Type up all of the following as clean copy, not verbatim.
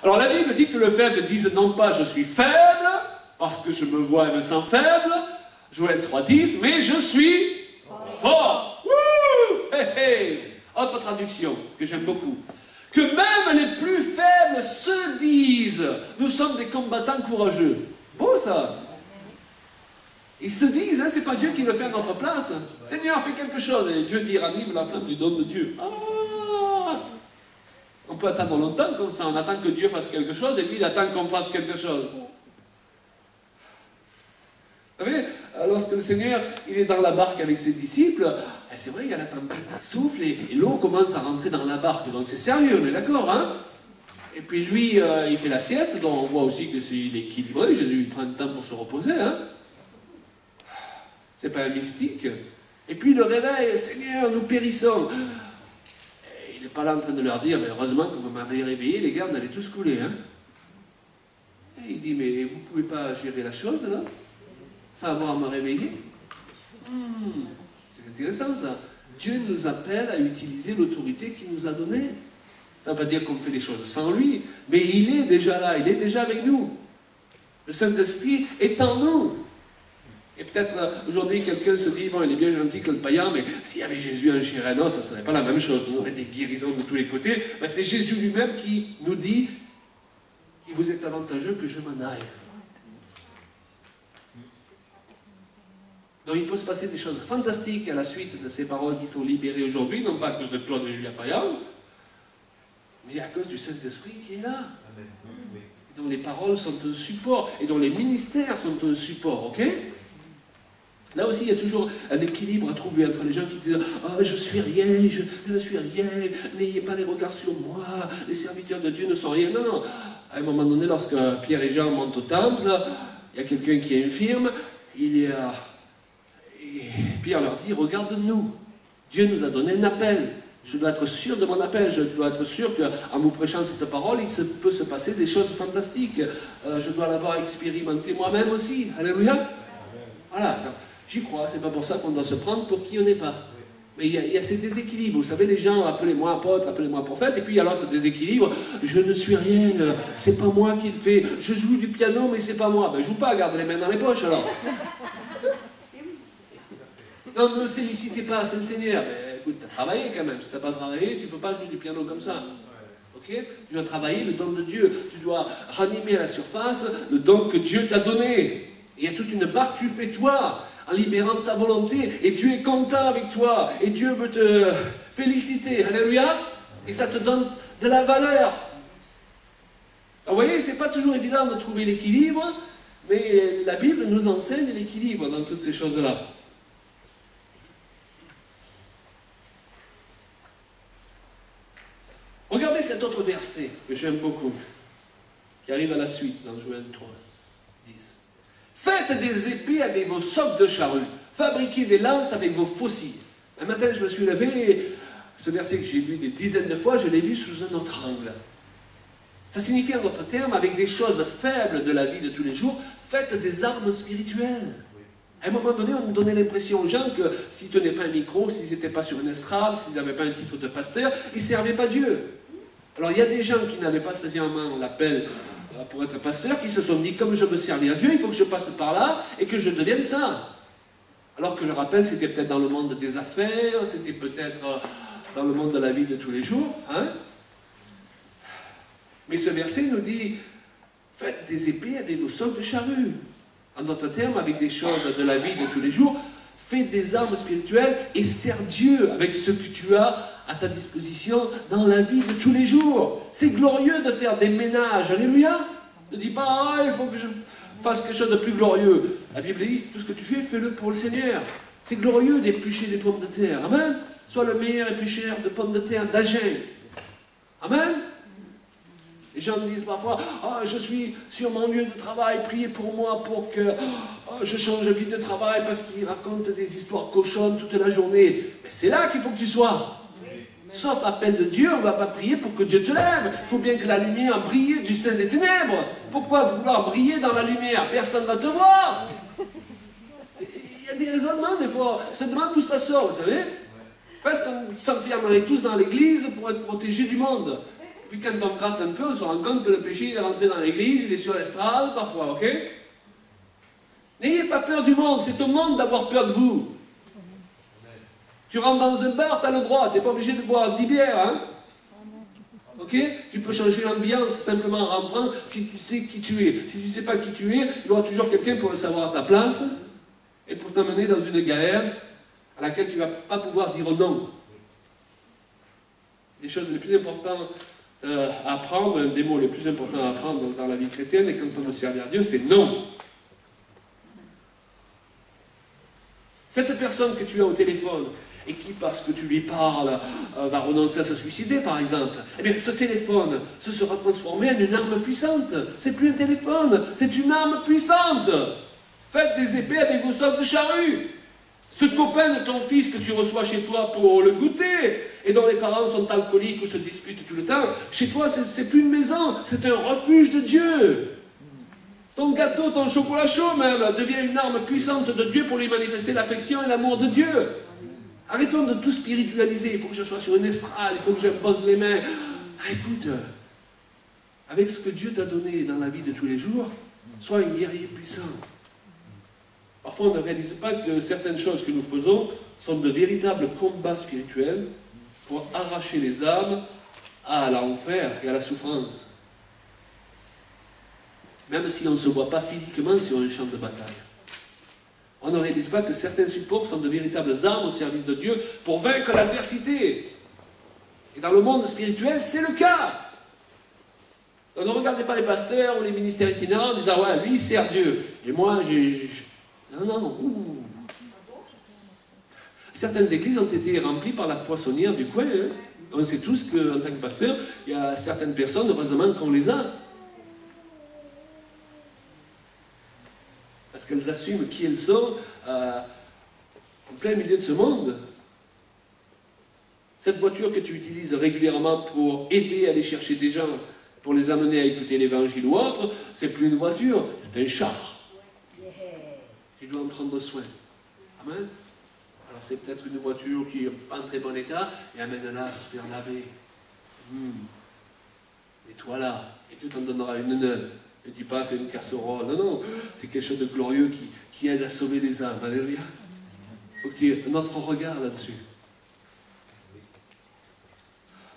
Alors la Bible dit que le faible dise non pas je suis faible, parce que je me vois et me sens faible, Joël 3,10, mais je suis fort. Wouh! Hey, hey. Autre traduction que j'aime beaucoup. Que même les plus faibles se disent, nous sommes des combattants courageux. Beau ça. Ils se disent, hein, c'est pas Dieu qui le fait à notre place. Seigneur, fais quelque chose. Et Dieu dit, ranime la flamme du don de Dieu. Ah! On peut attendre longtemps comme ça. On attend que Dieu fasse quelque chose et lui, il attend qu'on fasse quelque chose. Vous savez, lorsque le Seigneur il est dans la barque avec ses disciples, c'est vrai, il y a la tempête qui souffle et l'eau commence à rentrer dans la barque. Donc c'est sérieux, on est d'accord, hein? Et puis lui, il fait la sieste, donc on voit aussi que c'est équilibré. Jésus il prend le temps pour se reposer, hein? C'est pas un mystique. Et puis le réveil, Seigneur, nous périssons. Et il n'est pas là en train de leur dire, mais heureusement que vous m'avez réveillé, les gars, on allait tous couler, hein? Et il dit, mais vous ne pouvez pas gérer la chose, là? Sans avoir à me réveiller? C'est intéressant, ça. Dieu nous appelle à utiliser l'autorité qu'il nous a donnée. Ça ne veut pas dire qu'on fait les choses sans lui, mais il est déjà là, il est déjà avec nous. Le Saint-Esprit est en nous. Et peut-être aujourd'hui quelqu'un se dit, bon, il est bien gentil que le païen, mais s'il y avait Jésus en chair et en os, ça ne serait pas la même chose. On aurait des guérisons de tous les côtés. Ben, c'est Jésus lui-même qui nous dit, il vous est avantageux que je m'en aille. Donc il peut se passer des choses fantastiques à la suite de ces paroles qui sont libérées aujourd'hui, non pas à cause de Claude et Julia Payan, mais à cause du Saint-Esprit qui est là. Et dont les paroles sont un support, et dont les ministères sont un support, ok? Là aussi, il y a toujours un équilibre à trouver entre les gens qui disent « Oh, je suis rien, je ne suis rien, n'ayez pas les regards sur moi, les serviteurs de Dieu ne sont rien. » Non, non. À un moment donné, lorsque Pierre et Jean montent au temple, il y a quelqu'un qui est infirme, et Pierre leur dit « Regarde-nous, Dieu nous a donné un appel. Je dois être sûr de mon appel, je dois être sûr qu'en vous prêchant cette parole, il peut se passer des choses fantastiques. Je dois l'avoir expérimenté moi-même aussi. Alléluia. Voilà. J'y crois, c'est pas pour ça qu'on doit se prendre pour qui on n'est pas. Mais il y a ces déséquilibres. Vous savez, les gens, appelez-moi apôtre, appelez-moi prophète, et puis il y a l'autre déséquilibre. Je ne suis rien, c'est pas moi qui le fais. Je joue du piano, mais c'est pas moi. Ben, joue pas, garde les mains dans les poches alors. Non, ne me félicitez pas, c'est le Seigneur. Mais, écoute, tu as travaillé quand même. Si tu n'as pas travaillé, tu ne peux pas jouer du piano comme ça. Ok? Tu dois travailler le don de Dieu. Tu dois ranimer à la surface le don que Dieu t'a donné. Il y a toute une barque que tu fais toi, en libérant ta volonté, et Dieu est content avec toi, et Dieu veut te féliciter, alléluia, et ça te donne de la valeur. Alors, vous voyez, c'est pas toujours évident de trouver l'équilibre, mais la Bible nous enseigne l'équilibre dans toutes ces choses-là. Regardez cet autre verset que j'aime beaucoup, qui arrive à la suite dans Joël 3. Faites des épées avec vos socs de charrue. Fabriquez des lances avec vos faucilles. Un matin, je me suis levé et ce verset que j'ai lu des dizaines de fois, je l'ai vu sous un autre angle. Ça signifie en d'autres termes, avec des choses faibles de la vie de tous les jours, faites des armes spirituelles. À un moment donné, on me donnait l'impression aux gens que s'ils ne tenaient pas un micro, s'ils n'étaient pas sur une estrade, s'ils n'avaient pas un titre de pasteur, ils ne servaient pas Dieu. Alors il y a des gens qui n'avaient pas spécialement l'appel pour être pasteur, qui se sont dit, comme je veux servir Dieu, il faut que je passe par là et que je devienne ça. Alors que le rappel, c'était peut-être dans le monde des affaires, c'était peut-être dans le monde de la vie de tous les jours. Hein? Mais ce verset nous dit, faites des épées avec vos socs de charrue. En d'autres termes, avec des choses de la vie de tous les jours, fais des armes spirituelles et sers Dieu avec ce que tu as à ta disposition dans la vie de tous les jours. C'est glorieux de faire des ménages. Alléluia. Ne dis pas, ah, il faut que je fasse quelque chose de plus glorieux. La Bible dit, tout ce que tu fais, fais-le pour le Seigneur. C'est glorieux d'éplucher des pommes de terre. Amen. Sois le meilleur éplucheur de pommes de terre d'Agen. Amen. Les gens me disent parfois, ah, je suis sur mon lieu de travail, priez pour moi pour que je change vite de travail parce qu'ils racontent des histoires cochonnes toute la journée. Mais c'est là qu'il faut que tu sois. Sauf appel de Dieu, on ne va pas prier pour que Dieu te lève. Il faut bien que la lumière brille du sein des ténèbres. Pourquoi vouloir briller dans la lumière? Personne ne va te voir. Il y a des raisonnements des fois. On se demande d'où ça sort, vous savez. Parce qu'on s'enfermerait tous dans l'église pour être protégés du monde. puis quand on gratte un peu, on se rend compte que le péché est rentré dans l'église, il est sur l'estrade parfois, ok? N'ayez pas peur du monde, c'est au monde d'avoir peur de vous. Tu rentres dans un bar, tu as le droit, tu n'es pas obligé de boire 10 bières, hein? Ok? Tu peux changer l'ambiance simplement en rentrant si tu sais qui tu es. Si tu ne sais pas qui tu es, il y aura toujours quelqu'un pour le savoir à ta place et pour t'amener dans une galère à laquelle tu ne vas pas pouvoir dire non. Les choses les plus importantes à apprendre, un des mots les plus importants à apprendre dans la vie chrétienne et quand on veut servir Dieu, c'est non. Cette personne que tu as au téléphone et qui, parce que tu lui parles, va renoncer à se suicider, par exemple, eh bien, ce téléphone se sera transformé en une arme puissante. C'est plus un téléphone, c'est une arme puissante. Faites des épées avec vos sortes de charrues. Ce copain de ton fils que tu reçois chez toi pour le goûter, et dont les parents sont alcooliques ou se disputent tout le temps, chez toi, c'est plus une maison, c'est un refuge de Dieu. Ton gâteau, ton chocolat chaud même, devient une arme puissante de Dieu pour lui manifester l'affection et l'amour de Dieu. Arrêtons de tout spiritualiser. Il faut que je sois sur une estrade, il faut que j'impose les mains. Ah, écoute, avec ce que Dieu t'a donné dans la vie de tous les jours, sois un guerrier puissant. Parfois, on ne réalise pas que certaines choses que nous faisons sont de véritables combats spirituels pour arracher les âmes à l'enfer et à la souffrance. Même si on ne se voit pas physiquement sur un champ de bataille. On ne réalise pas que certains supports sont de véritables armes au service de Dieu pour vaincre l'adversité. Et dans le monde spirituel, c'est le cas. Donc ne regardez pas les pasteurs ou les ministères itinérants en disant « Ouais, lui, il sert Dieu. Et moi, Non, non. Ouh. Certaines églises ont été remplies par la poissonnière du coin. Hein. On sait tous qu'en tant que pasteur, il y a certaines personnes, heureusement qu'on les a. Parce qu'elles assument qui elles sont en plein milieu de ce monde. Cette voiture que tu utilises régulièrement pour aider à aller chercher des gens, pour les amener à écouter l'évangile ou autre, c'est plus une voiture, c'est un char. Tu dois en prendre soin. Amen. Alors c'est peut-être une voiture qui n'est pas en très bon état, et amène-la à se faire laver. Nettoie-la, et tu t'en donneras une neuve. Ne dis pas c'est une casserole. Non, non, c'est quelque chose de glorieux qui aide à sauver les âmes. Alléluia. Il faut que tu aies un autre regard là-dessus.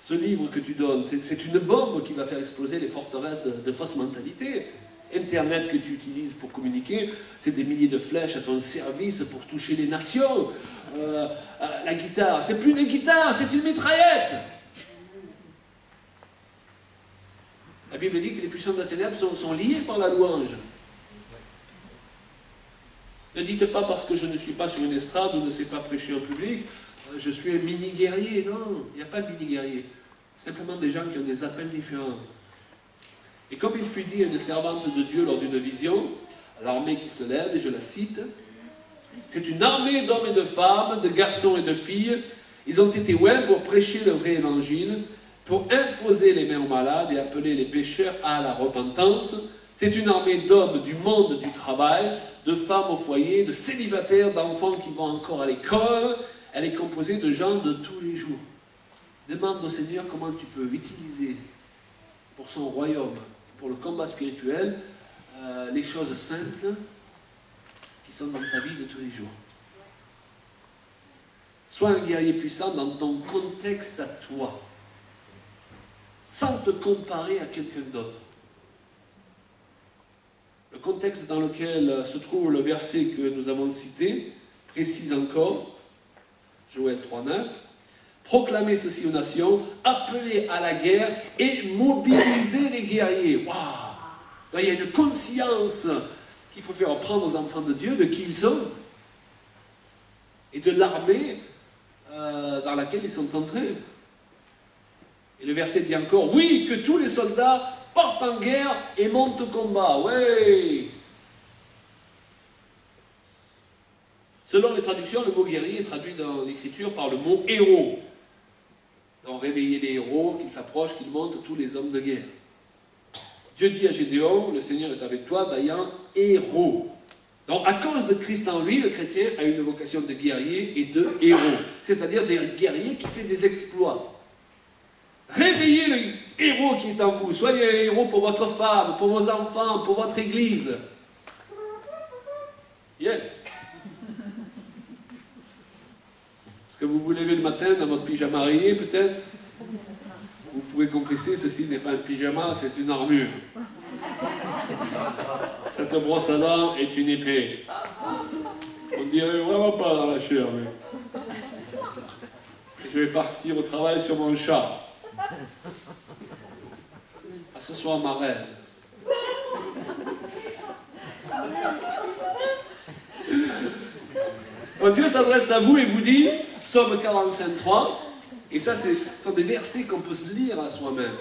Ce livre que tu donnes, c'est une bombe qui va faire exploser les forteresses de fausses mentalités. Internet que tu utilises pour communiquer, c'est des milliers de flèches à ton service pour toucher les nations. La guitare, c'est plus une guitare, c'est une mitraillette. La Bible dit que les puissants de la ténèbre sont liés par la louange. Ne dites pas parce que je ne suis pas sur une estrade ou ne sais pas prêcher en public, je suis un mini-guerrier. Non, il n'y a pas de mini-guerrier. Simplement des gens qui ont des appels différents. Et comme il fut dit à une servante de Dieu lors d'une vision, l'armée qui se lève, et je la cite, c'est une armée d'hommes et de femmes, de garçons et de filles. Ils ont été oints pour prêcher le vrai évangile, pour imposer les mains aux malades et appeler les pécheurs à la repentance. C'est une armée d'hommes du monde du travail, de femmes au foyer, de célibataires, d'enfants qui vont encore à l'école. Elle est composée de gens de tous les jours. Demande au Seigneur comment tu peux utiliser pour son royaume, pour le combat spirituel, les choses simples qui sont dans ta vie de tous les jours. Sois un guerrier puissant dans ton contexte à toi, sans te comparer à quelqu'un d'autre. Le contexte dans lequel se trouve le verset que nous avons cité précise encore, Joël 3,9, proclamez ceci aux nations, appelez à la guerre et mobilisez les guerriers. Waouh! Il y a une conscience qu'il faut faire prendre aux enfants de Dieu de qui ils sont et de l'armée dans laquelle ils sont entrés. Et le verset dit encore, oui, que tous les soldats partent en guerre et montent au combat. Ouais. Selon les traductions, le mot guerrier est traduit dans l'Écriture par le mot héros. Donc réveiller les héros qui s'approchent, qui montent, tous les hommes de guerre. Dieu dit à Gédéon, le Seigneur est avec toi, vaillant héros. Donc à cause de Christ en lui, le chrétien a une vocation de guerrier et de héros. C'est-à-dire des guerriers qui font des exploits. Réveillez héros qui est en vous. Soyez un héros pour votre femme, pour vos enfants, pour votre église. Yes. Est-ce que vous vous levez le matin dans votre pyjama rayé, peut-être? Vous pouvez confesser, ceci n'est pas un pyjama, c'est une armure. Cette brosse à dents est une épée. On dirait vraiment pas dans la chair, mais... Et je vais partir au travail sur mon chat. À ce soir, ma reine. Quand Dieu s'adresse à vous et vous dit, psaume 45:3, et ça, ce sont des versets qu'on peut se lire à soi-même.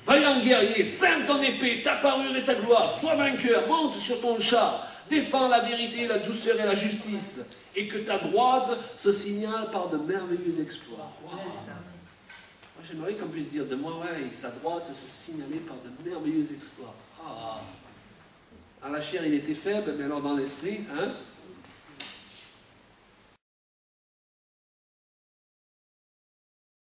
Vaillant guerrier, ceins ton épée, ta parure et ta gloire, sois vainqueur, monte sur ton char, défends la vérité, la douceur et la justice, et que ta droite se signale par de merveilleux exploits. Wow. Moi, j'aimerais qu'on puisse dire de moi, ouais, sa droite se signalait par de merveilleux exploits. Ah. Dans la chair, il était faible, mais alors dans l'esprit, hein,